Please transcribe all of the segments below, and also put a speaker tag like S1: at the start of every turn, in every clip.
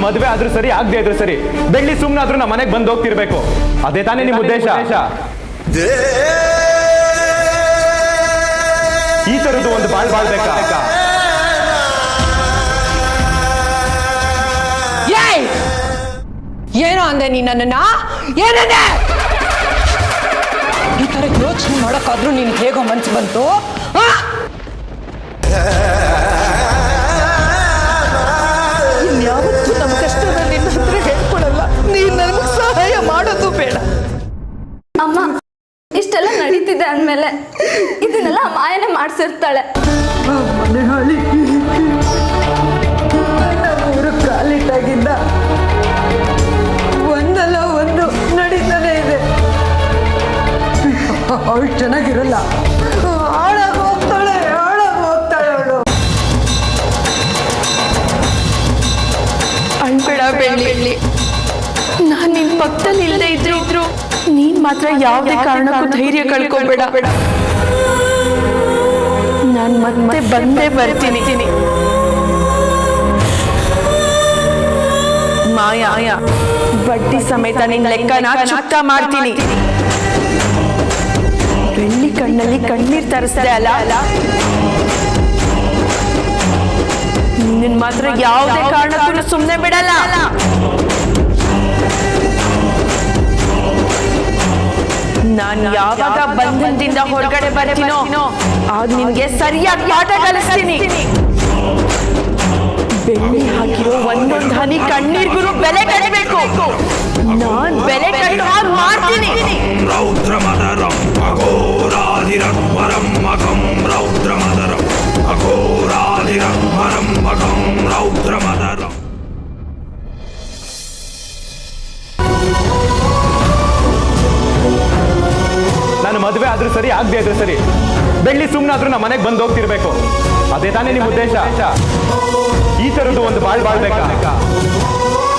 S1: ಮದುವೆ ಆದ್ರೂ ಸರಿ ಆಗದೆ ಇದ್ರು ಸರಿ, ಬೆಳ್ಳಿ ಸುಮ್ಮನಾದ್ರೂ ನಮ್ಮ ಮನೆಗೆ ಬಂದು ಹೋಗ್ತಿರ್ಬೇಕು. ಅದೇ ತಾನೇ ನಿಮ್ಮ ಉದ್ದೇಶ? ಈ ತರದ್ದು ಒಂದು ಬಾಳ್ಬೇಕಾ?
S2: ಏನೋ ಅಂದೆ ನೀ ನನ್ನನ್ನ? ಏನಂದೆ? ಈ ತರ ಯೋಚನೆ ಮಾಡೋಕ್ಕಾದ್ರೂ ನೀನು ಹೇಗೋ ಮನ್ಸು ಬಂತು? ಇನ್ಯಾವತ್ತೂ ನಮ್ಮ ಕಷ್ಟನ ನಿನ್ನ ಹತ್ರ ಹೇಳ್ಕೊಳಲ್ಲ. ನೀನು ನನಗೆ ಸಹಾಯ ಮಾಡೋದು ಬೇಡ.
S3: ಅಮ್ಮ, ಇಷ್ಟೆಲ್ಲ ನಡೀತಿದೆ ಅಂದಮೇಲೆ ಇದನ್ನೆಲ್ಲ ಮಾಯನೆ ಮಾಡಿಸಿರ್ತಾಳೆ.
S2: ನಮ್ಮೂರು ಕಾಲಿಟ್ಟಾಗಿದ್ದ ಒಂದಲ್ಲ ಒಂದು ನಡೀತಾನೆ ಇದೆ. ಅವಳು ಚೆನ್ನಾಗಿರಲ್ಲ, ಹಾಳಾಗಿ ಹೋಗ್ತಾಳೆ ಅವಳು.
S3: ಅಳ್ಬೇಡ ಬೆಳ್ಳಿ, ನಾನು ನಿನ್ ಪಕ್ಕದಲ್ಲಿ ಇಲ್ಲದೆ ಇದ್ರು ನೀನ್ ಮಾತ್ರ ಯಾವುದೇ ಕಾರಣಕ್ಕೂ ಧೈರ್ಯ ಕಳ್ಕೊಬೇಡ. ನಾನು ಮತ್ತೆ ಬಂದೇ ಬರ್ತೀನಿ. ಮಾಯಾ, ಬಡ್ಡಿ ಸಮೇತ ನಿನ್ ಲೆಕ್ಕನ ಚುಕ್ತ ಮಾಡ್ತೀನಿ. ಬೆಳ್ಳಿ ಕಣ್ಣಲ್ಲಿ ಕಣ್ಣೀರ್ ತರಿಸ್ದೆ ಅಲ್ಲ, ನಿನ್ನ ಮಾತ್ರ ಯಾವುದೇ ಕಾರಣಕ್ಕೂ ಸುಮ್ಮನೆ ಬಿಡಲ್ಲ. ನಾನು ಯಾವಾಗ ಬಂಧನದಿಂದ ಹೊರಗಡೆ ಬರ್ತೀನೋ ಆಗ ನಿನ್ಗೆ ಸರಿಯಾಗಿ ಪಾಠ ಕಲಿಸ್ತೀನಿ. ಬೆಳ್ಳಿ ಹಾಕಿರೋ ಒಂದೊಂದು ಹನಿ ಕಣ್ಣೀರ್ಗೂ ಬೆಲೆ ಕಟ್ಟಬೇಕು. ನಾನ್ ಬೆಲೆ ಕಟ್ಟೋ ಹಾಗೆ ಮಾಡ್ತೀನಿ.
S4: ರೌದ್ರಮದರಂ ಅಘೋರಾಧಿರಂ ವರಂ ಮಗಂ ರೌದ್ರಮದರಂ ಅಘೋರಾಧಿರಂ ವರಂ ಮಗಂ ರೌದ್ರಮದರಂ.
S1: ನಾನು ಮದುವೆ ಆದ್ರೂ ಸರಿ ಆಗದೆ ಇದ್ರು ಸರಿ, ಬೆಳ್ಳಿ ಸುಮ್ಮನಾದ್ರೂ ನಮ್ಮ ಮನೆಗೆ ಬಂದು ಹೋಗ್ತಿರ್ಬೇಕು. ಅದೇ ತಾನೇ ನಿಮ್ಮ ಉದ್ದೇಶ? ಈ ತರದ್ದು ಒಂದು ಬಾಳ್ಬೇಕಾ?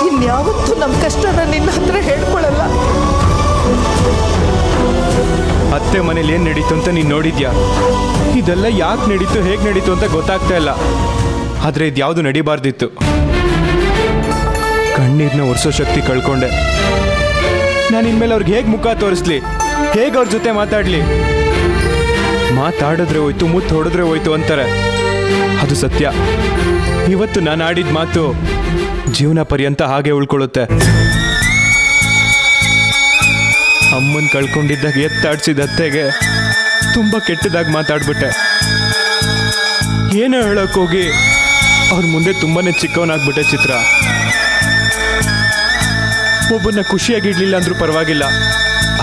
S2: ಇನ್ಯಾವತ್ತೂ ನಮ್ಮ ಕಷ್ಟನ ನಿನ್ನ ಹತ್ರ ಹೇಳ್ಕೊಳಲ್ಲ.
S1: ಅತ್ತೆ ಮನೇಲಿ ಏನ್ ನಡೀತು ಅಂತ ನೀನ್ ನೋಡಿದ್ಯಾ? ಇದೆಲ್ಲ ಯಾಕೆ ನಡೀತು, ಹೇಗೆ ನಡೀತು ಅಂತ ಗೊತ್ತಾಗ್ತಾ ಇಲ್ಲ. ಆದ್ರೆ ಇದ್ಯಾವುದು ನಡಿಬಾರ್ದಿತ್ತು. ಕಣ್ಣೀರ್ನ ಒರೆಸೋ ಶಕ್ತಿ ಕಳ್ಕೊಂಡೆ. ನಾನು ಇನ್ಮೇಲೆ ಅವ್ರಿಗೆ ಹೇಗೆ ಮುಖ ತೋರಿಸ್ಲಿ, ಹೇಗೆ ಅವ್ರ ಜೊತೆ ಮಾತಾಡ್ಲಿ? ಮಾತಾಡಿದ್ರೆ ಹೋಯ್ತು, ಮುತ್ತು ಹೊಡೆದ್ರೆ ಹೋಯ್ತು ಅಂತಾರೆ. ಅದು ಸತ್ಯ. ಇವತ್ತು ನಾನು ಆಡಿದ ಮಾತು ಜೀವನ ಪರ್ಯಂತ ಹಾಗೆ ಉಳ್ಕೊಳ್ಳುತ್ತೆ. ಅಮ್ಮನ್ ಕಳ್ಕೊಂಡಿದ್ದಾಗ ಎತ್ತಾಡ್ಸಿದ ಅತ್ತೆಗೆ ತುಂಬಾ ಕೆಟ್ಟದಾಗಿ ಮಾತಾಡ್ಬಿಟ್ಟೆ. ಏನೋ ಹೇಳಕ್ ಹೋಗಿ ಅವ್ರ ಮುಂದೆ ತುಂಬಾನೇ ಚಿಕ್ಕವನಾಗ್ಬಿಟ್ಟೆ. ಚಿತ್ರ ಒಬ್ಬನ್ನ ಖುಷಿಯಾಗಿಡ್ಲಿಲ್ಲ ಅಂದ್ರೂ ಪರವಾಗಿಲ್ಲ,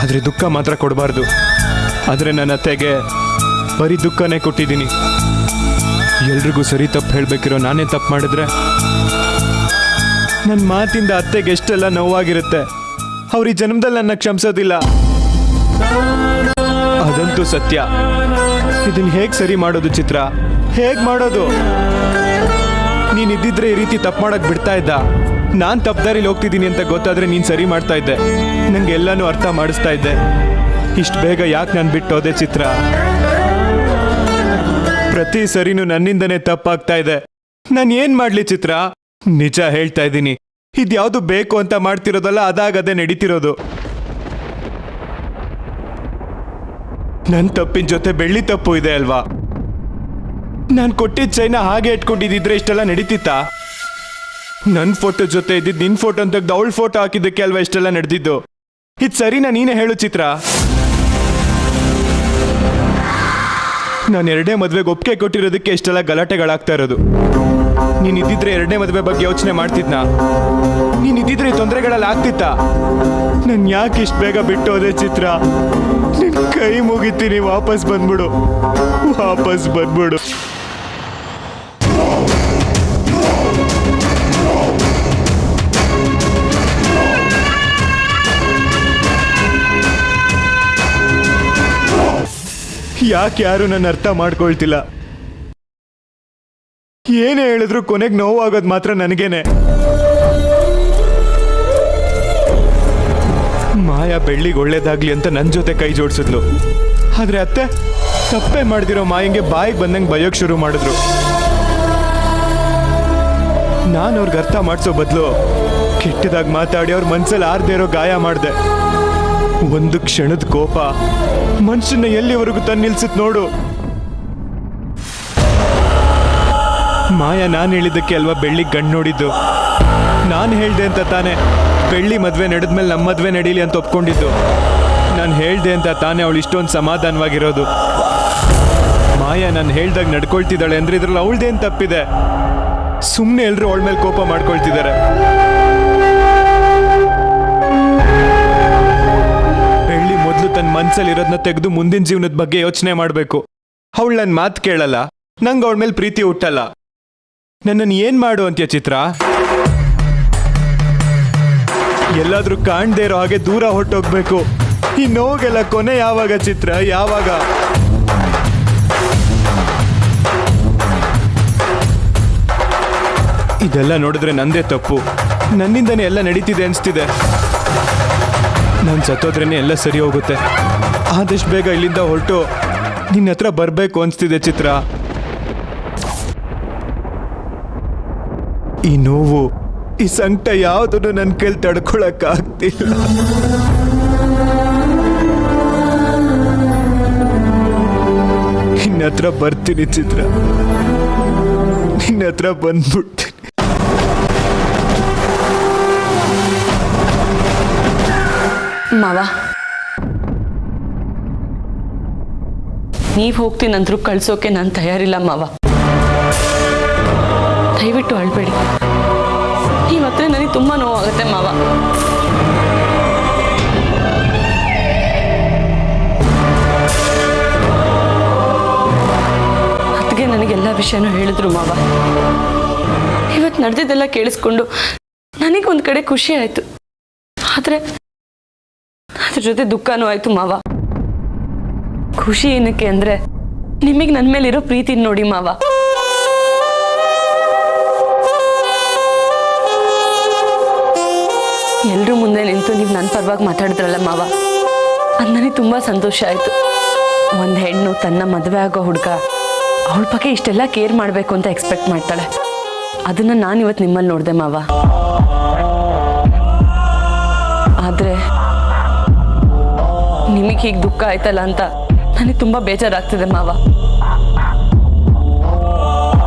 S1: ಆದ್ರೆ ದುಃಖ ಮಾತ್ರ ಕೊಡಬಾರ್ದು. ಆದ್ರೆ ನನ್ನ ಅತ್ತೆಗೆ ಬರೀ ದುಃಖನೇ ಕೊಟ್ಟಿದ್ದೀನಿ. ಎಲ್ರಿಗೂ ಸರಿ ತಪ್ಪು ಹೇಳ್ಬೇಕಿರೋ ನಾನೇ ತಪ್ಪು ಮಾಡಿದ್ರೆ ನನ್ನ ಮಾತಿಂದ ಅತ್ತೆಗೆ ಎಷ್ಟೆಲ್ಲ ನೋವಾಗಿರುತ್ತೆ. ಅವ್ರ ಈ ಜನ್ಮದಲ್ಲಿ ನನ್ನ ಕ್ಷಮಿಸೋದಿಲ್ಲ, ಅದಂತೂ ಸತ್ಯ. ಇದನ್ನ ಹೇಗೆ ಸರಿ ಮಾಡೋದು ಚಿತ್ರ? ಹೇಗೆ ಮಾಡೋದು? ನೀನ್ ಇದ್ದಿದ್ರೆ ಈ ರೀತಿ ತಪ್ಪು ಮಾಡಕ್ ಬಿಡ್ತಾ ಇದ್ದ? ನಾನ್ ತಪ್ಪದಾರಿಲಿ ಹೋಗ್ತಿದ್ದೀನಿ ಅಂತ ಗೊತ್ತಾದ್ರೆ ನೀನ್ ಸರಿ ಮಾಡ್ತಾ ಇದ್ದೆ, ನಂಗೆ ಎಲ್ಲಾನು ಅರ್ಥ ಮಾಡಿಸ್ತಾ ಇದ್ದೆ. ಇಷ್ಟು ಬೇಗ ಯಾಕೆ ನಾನು ಬಿಟ್ಟು ಹೋದೆ ಚಿತ್ರ? ಪ್ರತಿ ಸರಿನೂ ನನ್ನಿಂದನೇ ತಪ್ಪಾಗ್ತಾ ಇದೆ. ನಾನು ಏನ್ ಮಾಡ್ಲಿ ಚಿತ್ರ? ನಿಜ ಹೇಳ್ತಾ ಇದ್ದೀನಿ, ಇದ್ಯಾವುದು ಬೇಕು ಅಂತ ಮಾಡ್ತಿರೋದಲ್ಲ, ಅದಾಗದೇ ನಡೀತಿರೋದು. ನನ್ನ ತಪ್ಪಿನ ಜೊತೆ ಬೆಳ್ಳಿ ತಪ್ಪು ಇದೆ ಅಲ್ವಾ? ನಾನು ಕೊಟ್ಟಿದ್ದ ಚೈನ ಹಾಗೆ ಇಟ್ಕೊಂಡಿದ್ದಿದ್ರೆ ಇಷ್ಟೆಲ್ಲ ನಡೀತಿತ್ತಾ? ನನ್ನ ಫೋಟೋ ಜೊತೆ ಇದ್ದಿದ್ದು ನಿನ್ ಫೋಟೋ ಅಂತ ತೆಗ್ದು ಅವಳ ಫೋಟೋ ಹಾಕಿದ್ದಕ್ಕೆ ಅಲ್ವಾ ಇಷ್ಟೆಲ್ಲ ನಡೆದಿದ್ದು? ಇದು ಸರಿನಾ? ನೀನೇ ಹೇಳು ಚಿತ್ರ. ನಾನು ಎರಡನೇ ಮದುವೆಗೆ ಒಪ್ಪಿಗೆ ಕೊಟ್ಟಿರೋದಕ್ಕೆ ಇಷ್ಟೆಲ್ಲ ಗಲಾಟೆಗಳಾಗ್ತಾ ಇರೋದು. ನೀನ್ ಇದ್ದಿದ್ರೆ ಎರಡನೇ ಮದುವೆ ಬಗ್ಗೆ ಯೋಚನೆ ಮಾಡ್ತಿದ್ನಾ? ನೀನ್ ಇದ್ದಿದ್ರೆ ತೊಂದರೆಗಳೆಲ್ಲ ಆಗ್ತಿತ್ತಾ? ನಾನು ಯಾಕೆ ಇಷ್ಟು ಬೇಗ ಬಿಟ್ಟು ಹೋದೆ ಚಿತ್ರ? ನಿನ್ ಕೈ ಮುಗಿತೀನಿ, ವಾಪಸ್ ಬಂದ್ಬಿಡು. ಯಾಕೆ ಯಾರು ನನ್ನ ಅರ್ಥ ಮಾಡ್ಕೊಳ್ತಿಲ್ಲ? ಏನೇ ಹೇಳಿದ್ರು ಕೊನೆಗೆ ನೋವಾಗೋದು ಮಾತ್ರ ನನಗೇನೆ. ಮಾಯಾ ಬೆಳ್ಳಿಗೆ ಒಳ್ಳೇದಾಗ್ಲಿ ಅಂತ ನನ್ನ ಜೊತೆ ಕೈ ಜೋಡಿಸಿದ್ಲು. ಆದ್ರೆ ಅತ್ತೆ ತಪ್ಪೇ ಮಾಡ್ದಿರೋ ಮಾಯಂಗೆ ಬಾಯಿಗೆ ಬಂದಂಗೆ ಬಯೋಕ್ ಶುರು ಮಾಡಿದ್ರು. ನಾನು ಅವ್ರಿಗೆ ಅರ್ಥ ಮಾಡಿಸೋ ಬದಲು ಕೆಟ್ಟದಾಗಿ ಮಾತಾಡಿ ಅವ್ರ ಮನ್ಸಲ್ಲಿ ಆರ್ದೇ ಇರೋ ಗಾಯ ಮಾಡಿದೆ. ಒಂದು ಕ್ಷಣದ ಕೋಪ ಮನುಷ್ಯನ ಎಲ್ಲಿವರೆಗೂ ತಂದು ನಿಲ್ಸುತ್ತೆ ನೋಡು. ಮಾಯಾ ನಾನು ಹೇಳಿದ್ದಕ್ಕೆ ಅಲ್ವಾ ಬೆಳ್ಳಿ ಗಂಡು ನೋಡಿದ್ದು. ನಾನು ಹೇಳ್ದೆ ಅಂತ ತಾನೇ ಬೆಳ್ಳಿ ಮದುವೆ ನಡೆದ್ಮೇಲೆ ನಮ್ಮ ಮದುವೆ ನಡೀಲಿ ಅಂತ ಒಪ್ಕೊಂಡಿದ್ದು. ನಾನು ಹೇಳ್ದೆ ಅಂತ ತಾನೇ ಅವಳು ಇಷ್ಟೊಂದು ಸಮಾಧಾನವಾಗಿರೋದು. ಮಾಯಾ ನಾನು ಹೇಳ್ದಾಗ ನಡ್ಕೊಳ್ತಿದ್ದಾಳೆ ಅಂದ್ರೆ ಇದ್ರಲ್ಲಿ ಅವಳದೇನು ತಪ್ಪಿದೆ? ಸುಮ್ಮನೆ ಎಲ್ಲರೂ ಅವಳ ಮೇಲೆ ಕೋಪ ಮಾಡ್ಕೊಳ್ತಿದ್ದಾರೆ. ಬೆಳ್ಳಿ ಮೊದಲು ತನ್ನ ಮನ್ಸಲ್ಲಿರೋದನ್ನ ತೆಗೆದು ಮುಂದಿನ ಜೀವನದ ಬಗ್ಗೆ ಯೋಚನೆ ಮಾಡಬೇಕು. ಅವಳು ನನ್ನ ಮಾತು ಕೇಳಲ್ಲ, ನಂಗೆ ಅವಳ ಮೇಲೆ ಪ್ರೀತಿ ಹುಟ್ಟಲ್ಲ. ನನ್ನನ್ನು ಏನ್ ಮಾಡು ಅಂತ್ಯ ಚಿತ್ರ? ಎಲ್ಲಾದ್ರೂ ಕಾಣ್ದೇ ಇರೋ ಹಾಗೆ ದೂರ ಹೊಟ್ಟೋಗ್ಬೇಕು. ಈ ನೋವಿಗೆಲ್ಲ ಕೊನೆ ಯಾವಾಗ ಚಿತ್ರ? ಯಾವಾಗ? ಇದೆಲ್ಲ ನೋಡಿದ್ರೆ ನಂದೇ ತಪ್ಪು. ನನ್ನಿಂದನೇ ಎಲ್ಲ ನಡೀತಿದೆ ಅನಿಸ್ತಿದೆ. ನಾನು ಸತ್ತೋದ್ರೇನೆ ಎಲ್ಲ ಸರಿ ಹೋಗುತ್ತೆ. ಆದಷ್ಟು ಬೇಗ ಇಲ್ಲಿಂದ ಹೊರಟು ನಿನ್ನ ಹತ್ರ ಬರಬೇಕು ಅನಿಸ್ತಿದೆ ಚಿತ್ರ. ಈ ನೋವು, ಈ ಸಂಕಟ ಯಾವುದನ್ನು ನನ್ನ ಕೈಲಿ ತಡ್ಕೊಳಕ್ಕಾಗ್ತಿಲ್ಲ. ನಿನ್ನ ಹತ್ರ ಬರ್ತೀನಿ ಚಿತ್ರ, ನಿನ್ನ ಹತ್ರ ಬಂದ್ಬಿಡ್ತೀನಿ.
S3: ಮಾವ, ನೀವ್ ಹೋಗ್ತೀನಂದ್ರು ಕಳ್ಸೋಕೆ ನಾನು ತಯಾರಿಲ್ಲ ಮಾವ. ದಯವಿಟ್ಟು ಅಳ್ಬೇಡಿ. ನೀವ್ ಹತ್ರ ನನಗೆ ತುಂಬಾ ನೋವಾಗುತ್ತೆ ಮಾವ. ಅದಕ್ಕೆ ನನಗೆಲ್ಲ ವಿಷಯನೂ ಹೇಳಿದ್ರು ಮಾವ. ಇವತ್ತು ನಡೆದಿದ್ದೆಲ್ಲ ಕೇಳಿಸ್ಕೊಂಡು ನನಗೊಂದು ಕಡೆ ಖುಷಿ ಆಯ್ತು. ಆದ್ರೆ ಅದ್ರ ಜೊತೆ ದುಃಖನೂ ಆಯ್ತು ಮಾವ. ಖುಷಿ ಏನಕ್ಕೆ ಅಂದ್ರೆ ನಿಮಗೆ ನನ್ನ ಮೇಲಿರೋ ಪ್ರೀತಿ ನೋಡಿ ಮಾವ. ಎಲ್ರೂ ಮುಂದೆ ನಿಂತು ನೀವು ನನ್ನ ಪರವಾಗಿ ಮಾತಾಡಿದ್ರಲ್ಲ ಮಾವ, ಅದು ನನಗೆ ತುಂಬಾ ಸಂತೋಷ ಆಯ್ತು. ಒಂದು ಹೆಣ್ಣು ತನ್ನ ಮದುವೆ ಆಗೋ ಹುಡುಗ ಅವಳ ಬಗ್ಗೆ ಇಷ್ಟೆಲ್ಲ ಕೇರ್ ಮಾಡಬೇಕು ಅಂತ ಎಕ್ಸ್ಪೆಕ್ಟ್ ಮಾಡ್ತಾಳೆ. ಅದನ್ನ ನಾನು ಇವತ್ತು ನಿಮ್ಮಲ್ಲಿ ನೋಡಿದೆ ಮಾವ. ಆದ್ರೆ ನಿಮಗೆ ಹೀಗೆ ದುಃಖ ಆಯ್ತಲ್ಲ ಅಂತ ನನಗೆ ತುಂಬಾ ಬೇಜಾರಾಗ್ತಿದೆ ಮಾವ.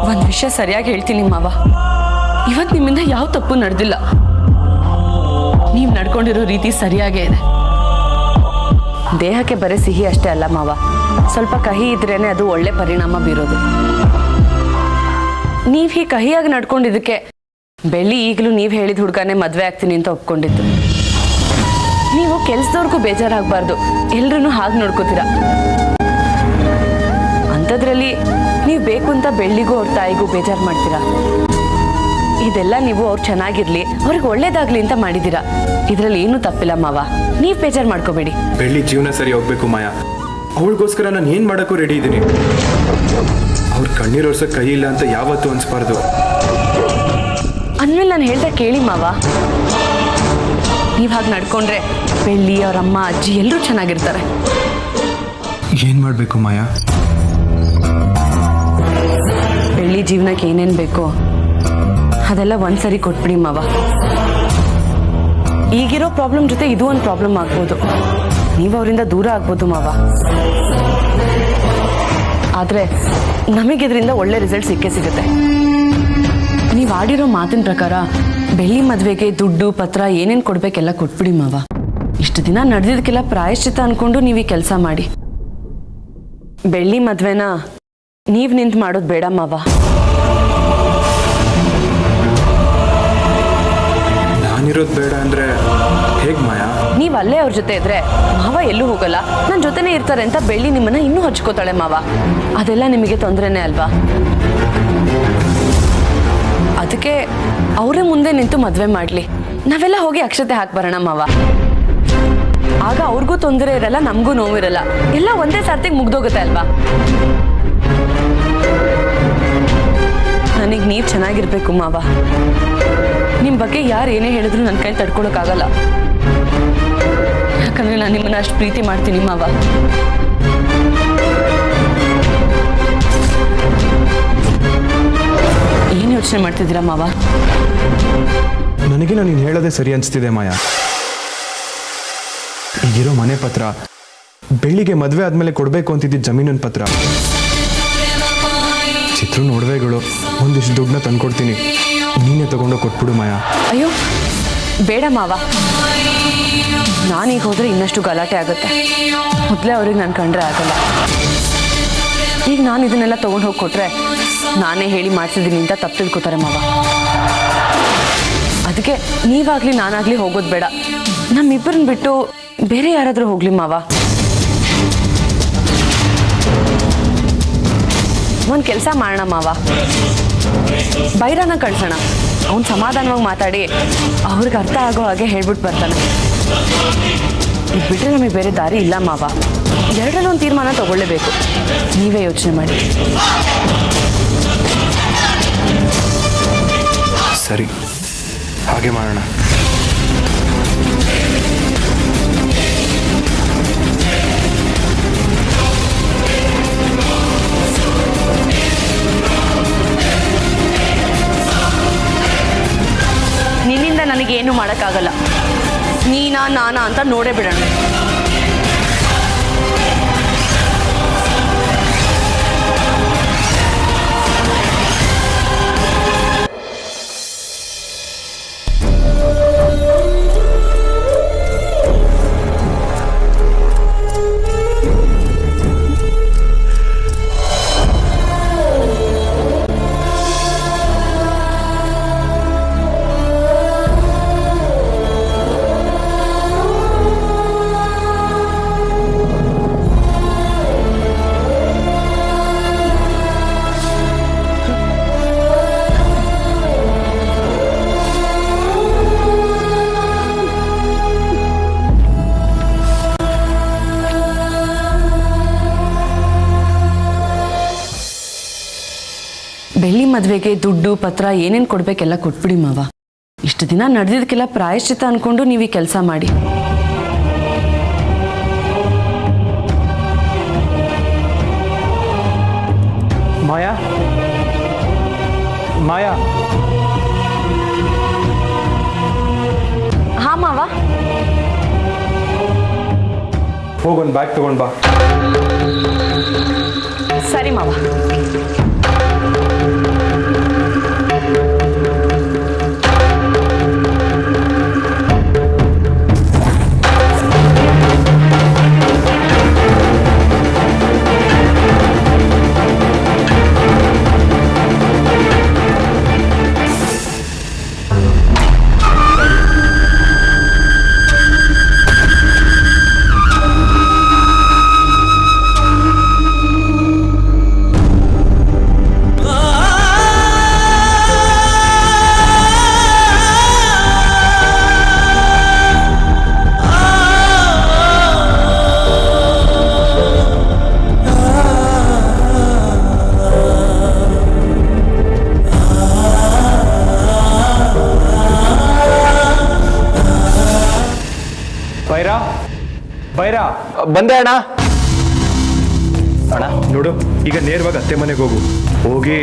S3: ಒಂದು ವಿಷಯ ಸರಿಯಾಗಿ ಹೇಳ್ತೀನಿ ಮಾವ, ಇವತ್ತು ನಿಮ್ಮಿಂದ ಯಾವ ತಪ್ಪು ನಡೆದಿಲ್ಲ. ನೀವು ನಡ್ಕೊಂಡಿರೋ ರೀತಿ ಸರಿಯಾಗೇ ಇದೆ. ದೇಹಕ್ಕೆ ಬರೀ ಸಿಹಿ ಅಷ್ಟೇ ಅಲ್ಲ ಮಾವ, ಸ್ವಲ್ಪ ಕಹಿ ಇದ್ರೇನೆ ಅದು ಒಳ್ಳೆ ಪರಿಣಾಮ ಬೀರೋದು. ನೀವು ಹೀಗೆ ಕಹಿಯಾಗಿ ನಡ್ಕೊಂಡಿದ್ದಕ್ಕೆ ಬೆಳ್ಳಿ ಈಗಲೂ ನೀವು ಹೇಳಿದ ಹುಡುಗನೇ ಮದುವೆ ಆಗ್ತೀನಿ ಅಂತ ಒಪ್ಕೊಂಡಿದ್ದು. ನೀವು ಕೆಲ್ಸದವ್ರಿಗೂ ಬೇಜಾರಾಗಬಾರ್ದು, ಎಲ್ರೂ ಹಾಗೆ ನೋಡ್ಕೋತೀರ. ಅಂಥದ್ರಲ್ಲಿ ನೀವು ಬೇಕು ಅಂತ ಬೆಳ್ಳಿಗೂ ಅವ್ರ ತಾಯಿಗೂ ಬೇಜಾರು ಮಾಡ್ತೀರಾ. ಇದೆಲ್ಲ ನೀವು ಅವ್ರು ಚೆನ್ನಾಗಿರ್ಲಿ, ಅವ್ರಿಗೆ ಒಳ್ಳೇದಾಗ್ಲಿ ಅಂತ ಮಾಡಿದ್ದೀರಾ. ಇದರಲ್ಲಿ ಏನೂ ತಪ್ಪಿಲ್ಲ ಮಾವ, ನೀವು ಬೇಜಾರು ಮಾಡ್ಕೋಬೇಡಿ.
S1: ಬೆಳ್ಳಿ ಜೀವನ ಸರಿ ಹೋಗ್ಬೇಕು ಮಾಯಾ. ಅವಳಿಗೋಸ್ಕರ ನಾನು ಏನು ಮಾಡೋಕ್ಕೂ ರೆಡಿ ಇದ್ದೀನಿ. ಅವ್ರ ಕಣ್ಣೀರೋರ್ಸಕ್ಕೆ ಕೈ ಇಲ್ಲ ಅಂತ ಯಾವತ್ತೂ ಅನ್ಸ್ಬಾರ್ದು.
S3: ಅಂದ್ಮೇಲೆ ನಾನು ಹೇಳ್ದೆ ಕೇಳಿ ಮಾವ, ನೀವು ಹಾಗೆ ನಡ್ಕೊಂಡ್ರೆ ಬೆಳ್ಳಿ ಅವ್ರ ಅಮ್ಮ ಅಜ್ಜಿ ಎಲ್ಲರೂ ಚೆನ್ನಾಗಿರ್ತಾರೆ.
S1: ಏನು ಮಾಡಬೇಕು ಮಾಯಾ?
S3: ಬೆಳ್ಳಿ ಜೀವನಕ್ಕೆ ಏನೇನು ಬೇಕೋ ಅದೆಲ್ಲ ಒಂದ್ಸರಿ ಕೊಟ್ಬಿಡಿ ಮಾವ. ಈಗಿರೋ ಪ್ರಾಬ್ಲಮ್ ಜೊತೆ ಇದು ಒಂದು ಪ್ರಾಬ್ಲಮ್ ಆಗ್ಬೋದು. ನೀವು ಅವರಿಂದ ದೂರ ಆಗ್ಬೋದು ಮಾವ. ಆದರೆ ನಮಗೆ ಇದರಿಂದ ಒಳ್ಳೆ ರಿಸಲ್ಟ್ ಸಿಕ್ಕೇ ಸಿಗುತ್ತೆ. ನೀವು ಆಡಿರೋ ಮಾತಿನ ಪ್ರಕಾರ ಬೆಳ್ಳಿ ಮದುವೆಗೆ ದುಡ್ಡು ಪತ್ರ ಏನೇನು ಕೊಡ್ಬೇಕೆಲ್ಲ ಕೊಟ್ಬಿಡಿ ಮಾವ. ಇಷ್ಟು ದಿನ ನಡೆದಿದ್ದಕ್ಕೆಲ್ಲ ಪ್ರಾಯಶ್ಚಿತ್ತ ಅನ್ಕೊಂಡು ನೀವು ಈ ಕೆಲಸ ಮಾಡಿ. ಬೆಳ್ಳಿ ಮದುವೆನ ನೀವು ನಿಂತು ಮಾಡೋದು ಬೇಡ ಮಾವ.
S1: ನಾನಿರೋದು ಬೇಡ ಅಂದ್ರೆ ಹೇಗೆ ಮಾಯಾ?
S3: ನೀವು ಅಲ್ಲೇ ಅವ್ರ ಜೊತೆ ಇದ್ರೆ ಮಾವ ಎಲ್ಲೂ ಹೋಗಲ್ಲ, ನನ್ನ ಜೊತೆನೇ ಇರ್ತಾರೆ ಅಂತ ಬೆಳ್ಳಿ ನಿಮ್ಮನ್ನ ಇನ್ನೂ ಹಚ್ಕೋತಾಳೆ ಮಾವ. ಅದೆಲ್ಲ ನಿಮಗೆ ತೊಂದರೆನೇ ಅಲ್ವಾ? ಅದಕ್ಕೆ ಅವರೇ ಮುಂದೆ ನಿಂತು ಮದುವೆ ಮಾಡಲಿ, ನಾವೆಲ್ಲ ಹೋಗಿ ಅಕ್ಷತೆ ಹಾಕ್ಬರೋಣ ಮಾವ. ಆಗ ಅವ್ರಿಗೂ ತೊಂದರೆ ಇರಲ್ಲ, ನಮಗೂ ನೋವಿರಲ್ಲ, ಎಲ್ಲ ಒಂದೇ ಸರ್ತಿಗೆ ಮುಗ್ದೋಗುತ್ತೆ ಅಲ್ವಾ? ನನಗೆ ನೀವು ಚೆನ್ನಾಗಿರ್ಬೇಕು ಮಾವ. ನಿಮ್ಮ ಬಗ್ಗೆ ಯಾರು ಏನೇ ಹೇಳಿದ್ರು ನನ್ನ ಕೈ ತಡ್ಕೊಳಕ್ಕಾಗಲ್ಲ. ಯಾಕಂದ್ರೆ ನಾನು ನಿಮ್ಮನ್ನ ಅಷ್ಟು ಪ್ರೀತಿ ಮಾಡ್ತೀನಿ ಮಾವ. ಏನು ಯೋಚನೆ ಮಾಡ್ತಿದ್ದೀರಾ ಮಾವ?
S1: ನನಗೆ ನೀನು ಹೇಳೋದೇ ಸರಿ ಅನಿಸ್ತಿದೆ ಮಾಯಾ. ಈಗಿರೋ ಮನೆ ಪತ್ರ, ಬೆಳ್ಳಿಗೆ ಮದುವೆ ಆದಮೇಲೆ ಕೊಡಬೇಕು ಅಂತಿದ್ದ ಜಮೀನಿನ ಪತ್ರ, ಚಿತ್ರನ ಒಡವೆಗಳು, ಒಂದಿಷ್ಟು ದುಡ್ಡನ್ನ ತಂದ್ಕೊಡ್ತೀನಿ, ನೀನೇ ತಗೊಂಡು ಕೊಟ್ಬಿಡು ಮಾಯಾ.
S3: ಅಯ್ಯೋ ಬೇಡ ಮಾವ, ನಾನೀಗ ಹೋದರೆ ಇನ್ನಷ್ಟು ಗಲಾಟೆ ಆಗುತ್ತೆ. ಮೊದಲೇ ಅವ್ರಿಗೆ ನಾನು ಕಂಡ್ರೆ ಆಗಲ್ಲ. ಈಗ ನಾನು ಇದನ್ನೆಲ್ಲ ತೊಗೊಂಡು ಹೋಗಿ ಕೊಟ್ರೆ ನಾನೇ ಹೇಳಿ ಮಾಡಿಸಿದ್ದೀನಿ ಅಂತ ತಪ್ಪು ತಿಳ್ಕೊತಾರೆ ಮಾವ. ಅದಕ್ಕೆ ನೀವಾಗಲಿ ನಾನಾಗಲಿ ಹೋಗೋದು ಬೇಡ. ನಮ್ಮಿಬ್ಬರನ್ನ ಬಿಟ್ಟು ಬೇರೆ ಯಾರಾದರೂ ಹೋಗಲಿ ಮಾವ. ಒಂದು ಕೆಲಸ ಮಾಡೋಣ ಮಾವ, ಬೈರಾನ ಕಳ್ಸೋಣ. ಅವ್ನು ಸಮಾಧಾನವಾಗಿ ಮಾತಾಡಿ ಅವ್ರಿಗೆ ಅರ್ಥ ಆಗೋ ಹಾಗೆ ಹೇಳ್ಬಿಟ್ಟು ಬರ್ತಾನೆ. ಇದು ಬಿಟ್ಟರೆ ನಮಗೆ ಬೇರೆ ದಾರಿ ಇಲ್ಲ ಮಾವ. ಎರಡರಲ್ಲೊಂದು ತೀರ್ಮಾನ ತಗೊಳ್ಳೇಬೇಕು. ನೀವೇ ಯೋಚನೆ ಮಾಡಿ.
S1: ಸರಿ, ಹಾಗೆ ಮಾಡೋಣ.
S3: ನಿನ್ನಿಂದ ನನಗೇನು ಮಾಡೋಕ್ಕಾಗಲ್ಲ. ನೀನಾ ನಾನಾ ಅಂತ ನೋಡೇ ಬಿಡೋಣ. ಬೆಳ್ಳಿ ಮದುವೆಗೆ ದುಡ್ಡು ಪತ್ರ ಏನೇನು ಕೊಡ್ಬೇಕೆಲ್ಲ ಕೊಟ್ಬಿಡಿ ಮಾವ. ಇಷ್ಟು ದಿನ ನಡೆದಿದ್ದಕ್ಕೆಲ್ಲ ಪ್ರಾಯಶ್ಚಿತ್ತ ಅನ್ಕೊಂಡು ನೀವು ಈ ಕೆಲಸ ಮಾಡಿ.
S1: ಮಾಯಾ, ಮಾಯಾ.
S3: ಹಾ ಮಾವ.
S1: ಹೋಗೊಂದು ಬ್ಯಾಗ್ ತಗೊಂಡ್ ಬಾ.
S3: ಸರಿ ಮಾವ.
S1: ಬೈರಾ,
S5: ಬಂದೆ ಅಣ್ಣ.
S1: ಅಣ್ಣ ನೋಡು, ಈಗ ನೇರವಾಗಿ ಅತ್ತೆ ಮನೆಗೆ ಹೋಗಿ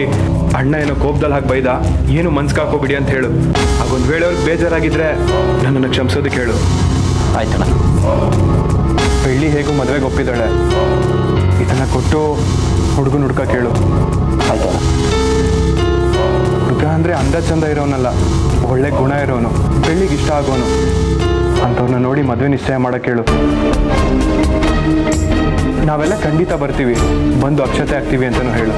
S1: ಅಣ್ಣ ಏನೋ ಕೋಪದಲ್ಲಿ ಹಾಕಿ ಬೈದ, ಏನು ಮನ್ಸ್ಕಾಕೋಬಿಡಿ ಅಂತ ಹೇಳು. ಆಗೊಂದು ವೇಳೆ ಅವ್ರಿಗೆ ಬೇಜಾರಾಗಿದ್ರೆ ನನ್ನನ್ನು ಕ್ಷಮಿಸೋದಕ್ಕೆ ಹೇಳು.
S5: ಆಯ್ತಣ್ಣ.
S1: ಬೆಳ್ಳಿ ಹೇಗೂ ಮದುವೆಗೆ ಒಪ್ಪಿದ್ದಾಳೆ, ಇದನ್ನ ಕೊಟ್ಟು ಹುಡುಗನ ಹುಡ್ಕ ಕೇಳು.
S5: ಆಯ್ತಣ್ಣ.
S1: ಹುಡುಗ ಅಂದರೆ ಅಂದ ಚಂದ ಇರೋನಲ್ಲ, ಒಳ್ಳೆ ಗುಣ ಇರೋನು, ಬೆಳ್ಳಿಗೆ ಇಷ್ಟ ಆಗೋನು. ಅಂಥವ್ರನ್ನ ನೋಡಿ ಮದುವೆ ನಿಶ್ಚಯ ಮಾಡೋಕ್ಕೆ ಹೇಳು. ನಾವೆಲ್ಲ ಖಂಡಿತ ಬರ್ತೀವಿ, ಬಂದು ಅಕ್ಷತೆ ಆಗ್ತೀವಿ ಅಂತಲೂ ಹೇಳು.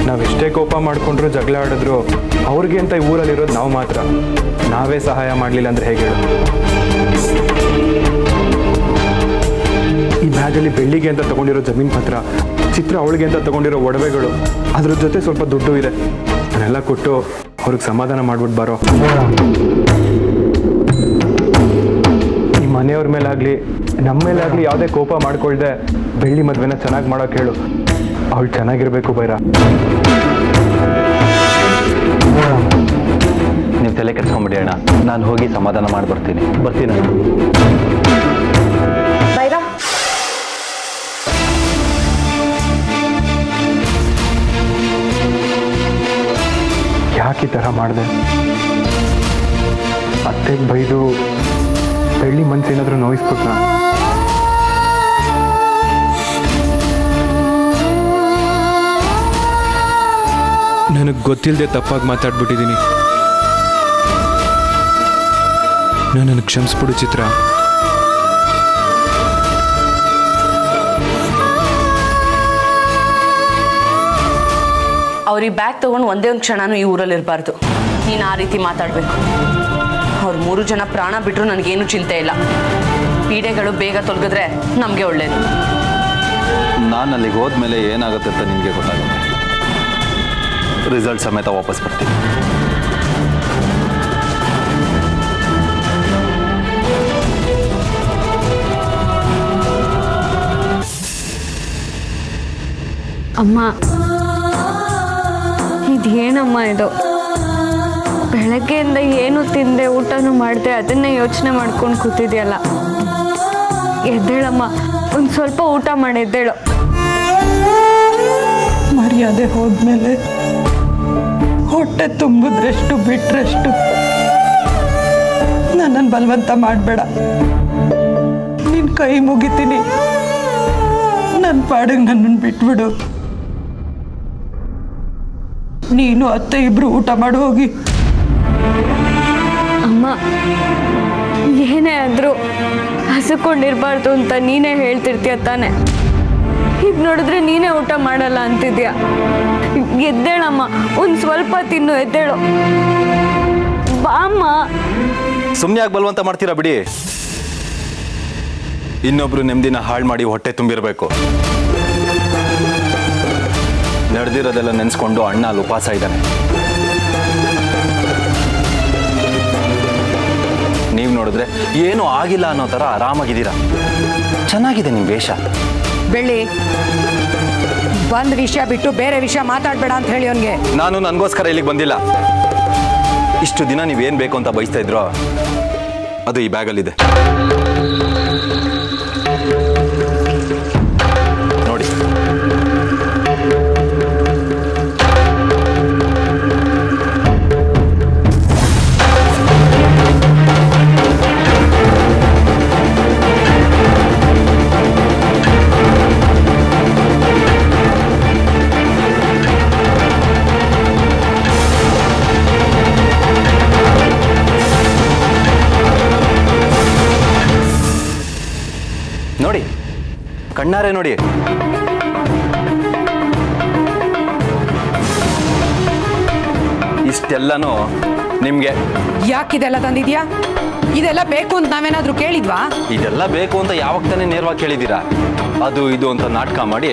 S1: ನಾವೆಷ್ಟೇ ಕೋಪ ಮಾಡಿಕೊಂಡ್ರು, ಜಗಳ ಆಡಿದ್ರು, ಅವ್ರಿಗೆ ಅಂತ ಈ ಊರಲ್ಲಿರೋದು ನಾವು ಮಾತ್ರ. ನಾವೇ ಸಹಾಯ ಮಾಡಲಿಲ್ಲ ಅಂದರೆ ಹೇಗೆ ಹೇಳು. ಈ ಬ್ಯಾಗಲ್ಲಿ ಬೆಳ್ಳಿಗೆ ಅಂತ ತಗೊಂಡಿರೋ ಜಮೀನ್ ಪತ್ರ, ಚಿತ್ರ ಅವಳಿಗೆ ಅಂತ ತಗೊಂಡಿರೋ ಒಡವೆಗಳು, ಅದ್ರ ಜೊತೆ ಸ್ವಲ್ಪ ದುಡ್ಡು ಇದೆ. ಅದನ್ನೆಲ್ಲ ಕೊಟ್ಟು ಅವ್ರಿಗೆ ಸಮಾಧಾನ ಮಾಡ್ಬಿಟ್ಟು ಬರೋ. ಈ ಮನೆಯವ್ರ ಮೇಲಾಗಲಿ ನಮ್ಮ ಮೇಲಾಗಲಿ ಯಾವುದೇ ಕೋಪ ಮಾಡ್ಕೊಳ್ದೆ ಬೆಳ್ಳಿ ಮದುವೆನ ಚೆನ್ನಾಗಿ ಮಾಡೋಕೆ ಹೇಳು. ಅವಳು ಚೆನ್ನಾಗಿರ್ಬೇಕು ಬೈರಾ.
S5: ನೀವು ತಲೆ ಕೆಡ್ಸ್ಕೊಂಬಿಡಿ ಅಣ್ಣ, ನಾನು ಹೋಗಿ ಸಮಾಧಾನ ಮಾಡಿ ಬರ್ತೀನಿ.
S3: ಬೈರಾ,
S6: ಥರ ಮಾಡಿದೆ. ಅತ್ತೆಗೆ ಬೈದು ಬೆಳ್ಳಿ ಮನ್ಸೇನಾದರೂ ನೋಯಿಸ್ಬಿಟ್ನ.
S1: ನನಗೆ ಗೊತ್ತಿಲ್ಲದೆ ತಪ್ಪಾಗಿ ಮಾತಾಡ್ಬಿಟ್ಟಿದ್ದೀನಿ. ನನ್ನನ್ನು ಕ್ಷಮಿಸ್ಬಿಡು ಚಿತ್ರ.
S3: ಅವ್ರಿಗೆ ಬ್ಯಾಗ್ ತಗೊಂಡು ಒಂದೇ ಒಂದು ಕ್ಷಣನೂ ಈ ಊರಲ್ಲಿ ಇರಬಾರ್ದು. ನೀನು ಆ ರೀತಿ ಮಾತಾಡಬೇಕು. ಅವ್ರು 3 ಜನ ಪ್ರಾಣ ಬಿಟ್ಟರು ನನಗೇನು ಚಿಂತೆ ಇಲ್ಲ. ಪೀಡೆಗಳು ಬೇಗ ತೊಲಗಿದ್ರೆ ನಮಗೆ ಒಳ್ಳೇದು.
S5: ನಾನು ಅಲ್ಲಿಗೆ ಹೋದ್ಮೇಲೆ ಏನಾಗುತ್ತೆ ಅಂತ ನಿಮಗೆ ಗೊತ್ತಾಗುತ್ತೆ. ರಿಸಲ್ಟ್ ಸಮೇತ ವಾಪಸ್ ಬರ್ತೀನಿ.
S7: ಅಮ್ಮ, ಇದೇನಮ್ಮ ಇದು? ಬೆಳಗ್ಗೆಯಿಂದ ಏನು ತಿಂದೆ, ಊಟನೂ ಮಾಡಿದೆ, ಅದನ್ನೇ ಯೋಚನೆ ಮಾಡ್ಕೊಂಡು ಕೂತಿದ್ಯಲ್ಲ. ಎದ್ದೇಳಮ್ಮ, ಒಂದು ಸ್ವಲ್ಪ ಊಟ ಮಾಡಿ ಎದ್ದೇಳು.
S2: ಮರ್ಯಾದೆ ಹೋದ್ಮೇಲೆ ಹೊಟ್ಟೆ ತುಂಬಿದ್ರಷ್ಟು ಬಿಟ್ರಷ್ಟು. ನನ್ನನ್ನು ಬಲವಂತ ಮಾಡಬೇಡ. ನಿನ್ನ ಕೈ ಮುಗಿತೀನಿ. ನನ್ನ ಪಾಡಿಗೆ ನನ್ನನ್ನು ಬಿಟ್ಬಿಡು. ನೀನು ಅತ್ತೆ ಇಬ್ರು ಊಟ ಮಾಡಿ ಹೋಗಿ.
S7: ಅಮ್ಮ, ಏನೇ ಆದರೂ ಹಸಿಕೊಂಡಿರ್ಬಾರ್ದು ಅಂತ ನೀನೇ ಹೇಳ್ತಿರ್ತೀಯ ತಾನೆ. ಈಗ ನೋಡಿದ್ರೆ ನೀನೇ ಊಟ ಮಾಡಲ್ಲ ಅಂತಿದ್ಯಾ. ಎದ್ದೇಳಮ್ಮ, ಒಂದು ಸ್ವಲ್ಪ ತಿನ್ನು, ಎದ್ದೇಳು. ಬಾಮ್ಮ.
S5: ಸುಮ್ಮನೆ ಯಾಕೆ ಬಲವಂತ ಮಾಡ್ತೀರಾ ಬಿಡಿ. ಇನ್ನೊಬ್ರು ನೆಮ್ಮದಿನ ಹಾಳು ಮಾಡಿ ಹೊಟ್ಟೆ ತುಂಬಿರಬೇಕು. ನಡೆದಿರೋದೆಲ್ಲ ನೆನೆಸ್ಕೊಂಡು ಅಣ್ಣ ಅಲ್ಲಿ ಉಪವಾಸ ಇದ್ದಾನೆ. ನೀವು ನೋಡಿದ್ರೆ ಏನೂ ಆಗಿಲ್ಲ ಅನ್ನೋ ಥರ ಆರಾಮಾಗಿದ್ದೀರಾ. ಚೆನ್ನಾಗಿದೆ ನಿಮ್ಮ ವೇಷ.
S8: ಬೆಳ್ಳಿ, ಬಂದ್ ವಿಷಯ ಬಿಟ್ಟು ಬೇರೆ ವಿಷಯ ಮಾತಾಡಬೇಡ ಅಂತ ಹೇಳಿ ಅವನಿಗೆ.
S5: ನಾನು ನನಗೋಸ್ಕರ ಇಲ್ಲಿಗೆ ಬಂದಿಲ್ಲ. ಇಷ್ಟು ದಿನ ನೀವೇನು ಬೇಕು ಅಂತ ಬಯಸ್ತಾ ಇದ್ರೋ ಅದು ಈ ಬ್ಯಾಗಲ್ಲಿದೆ. ನೋಡಿ. ನೋಡಿ, ಕಣ್ಣಾರೆ ನೋಡಿ. ಇಷ್ಟೆಲ್ಲನೂ ನಿಮ್ಗೆ.
S8: ಯಾಕಿದೆಲ್ಲ ತಂದಿದ್ಯಾ? ಇದೆಲ್ಲ ಬೇಕು ಅಂತ ನಾವೇನಾದ್ರೂ ಕೇಳಿದ್ವಾ?
S5: ಇದೆಲ್ಲ ಬೇಕು ಅಂತ ಯಾವಾಗ ತಾನೇ ನೇರವಾಗಿ ಕೇಳಿದ್ದೀರಾ? ಅದು ಇದು ಅಂತ ನಾಟಕ ಮಾಡಿ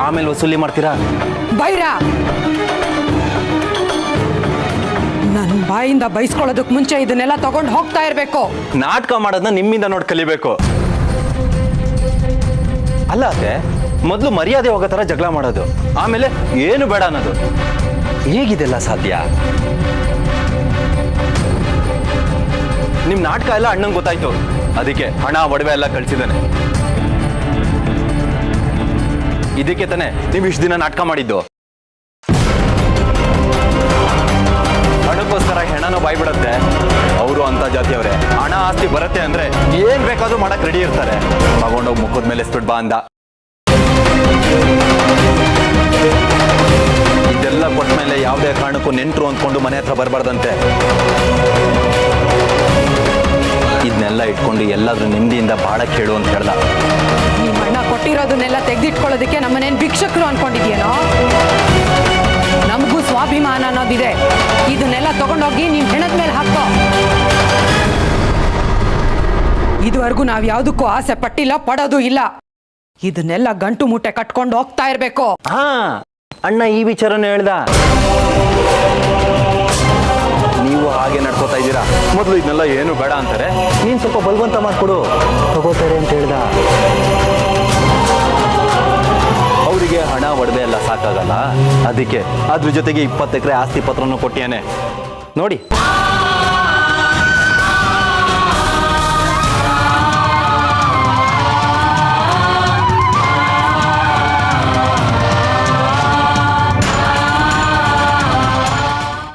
S5: ಆಮೇಲೆ ವಸೂಲಿ ಮಾಡ್ತೀರಾ?
S8: ಬೈರ, ನನ್ನ ಬಾಯಿಂದ ಬೈಸ್ಕೊಳ್ಳೋದಕ್ಕೆ ಮುಂಚೆ ಇದನ್ನೆಲ್ಲ ತಗೊಂಡು ಹೋಗ್ತಾ ಇರ್ಬೇಕು.
S5: ನಾಟಕ ಮಾಡೋದನ್ನ ನಿಮ್ಮಿಂದ ನೋಡಿ ಕಲಿಬೇಕು. ಅಲ್ಲ ಅತ್ತೆ, ಮೊದಲು ಮರ್ಯಾದೆ ಹೋಗೋ ಥರ ಜಗಳ ಮಾಡೋದು, ಆಮೇಲೆ ಏನು ಬೇಡ ಅನ್ನೋದು. ಹೇಗಿದೆಲ್ಲ ಸಾಧ್ಯ? ನಿಮ್ ನಾಟಕ ಎಲ್ಲ ಅಣ್ಣಂಗೆ ಗೊತ್ತಾಯ್ತು. ಅದಕ್ಕೆ ಹಣ ಒಡವೆ ಎಲ್ಲ ಕಳ್ಸಿದ್ದಾನೆ. ಇದಕ್ಕೆ ತಾನೆ ನೀವು ಇಷ್ಟು ದಿನ ನಾಟಕ ಮಾಡಿದ್ದು. ಹಣಕ್ಕೋಸ್ಕರ ಹೆಣನೋ ಬಾಯ್ ಬಿಡತ್ತೆ. ಅವರು ಅಂತ ಜಾತಿಯವರೇ. ಹಣ ಆಸ್ತಿ ಬರುತ್ತೆ ಅಂದ್ರೆ ಏನ್ ಬೇಕಾದ್ರೂ ಮಾಡಕ್ ರೆಡಿ ಇರ್ತಾರೆ. ತಗೊಂಡೋಗಿ ಮುಖದ ಮೇಲೆ ಎಸ್ಬಿಟ್ ಬಾ ಅಂದ. ಇದೆಲ್ಲ ಕೊಟ್ಟ ಮೇಲೆ ಯಾವುದೇ ಕಾರಣಕ್ಕೂ ನೆಂಟರು ಅಂದ್ಕೊಂಡು ಮನೆ ಹತ್ರ ಬರಬಾರ್ದಂತೆ. ಇದನ್ನೆಲ್ಲ ಇಟ್ಕೊಂಡು ಎಲ್ಲಾದ್ರೂ ನೆಮ್ಮದಿಯಿಂದ ಬಾಳ ಕೇಳು ಅಂತ ಹೇಳ್ದ.
S8: ನಿಮ್ಮ ಅಣ್ಣ ಕೊಟ್ಟಿರೋದನ್ನೆಲ್ಲ ತೆಗೆದಿಟ್ಕೊಳ್ಳೋದಕ್ಕೆ ನಮ್ಮನೇನು ಭಿಕ್ಷಕರು ಅನ್ಕೊಂಡಿದ್ಯೇನೋ? ನಮಗೂ ಸ್ವಾಭಿಮಾನ ಅನ್ನೋದಿದೆ. ಇದನ್ನೆಲ್ಲ ತಗೊಂಡೋಗಿ ನೀನ್ ಹೆಣದ ಮೇಲೆ ಹಾಕೋ. ಇದುವರೆಗೂ ನಾವ್ ಯಾವ್ದಕ್ಕೂ ಆಸೆ ಪಟ್ಟಿಲ್ಲ, ಪಡೋದು ಇಲ್ಲ. ಇದನ್ನೆಲ್ಲ ಗಂಟು ಮುಟ್ಟೆ ಕಟ್ಕೊಂಡು ಹೋಗ್ತಾ ಇರ್ಬೇಕು.
S5: ಹಾ, ಅಣ್ಣ ಈ ವಿಚಾರನೇ ಹೇಳ್ದ. ನೀವು ಹಾಗೆ ನಡ್ಕೋತಾ ಇದ್ದೀರಾ. ಮೊದಲು ಇದನ್ನೆಲ್ಲ ಏನು ಬೇಡ ಅಂತಾರೆ, ನೀನ್ ಸ್ವಲ್ಪ ಬಲವಂತ ಮಾಡ್ಕೊಡು, ತಗೋತಾರೆ ಅಂತ ಹೇಳ್ದ. ಅವರಿಗೆ ಹಣ ಒಡವೆ ಎಲ್ಲ ಸಾಕಾಗಲ್ಲ. ಅದಕ್ಕೆ ಅದ್ರ ಜೊತೆಗೆ 20 ಎಕರೆ ಆಸ್ತಿ ಪತ್ರನೂ ಕೊಟ್ಟಿಯಾನೆ ನೋಡಿ.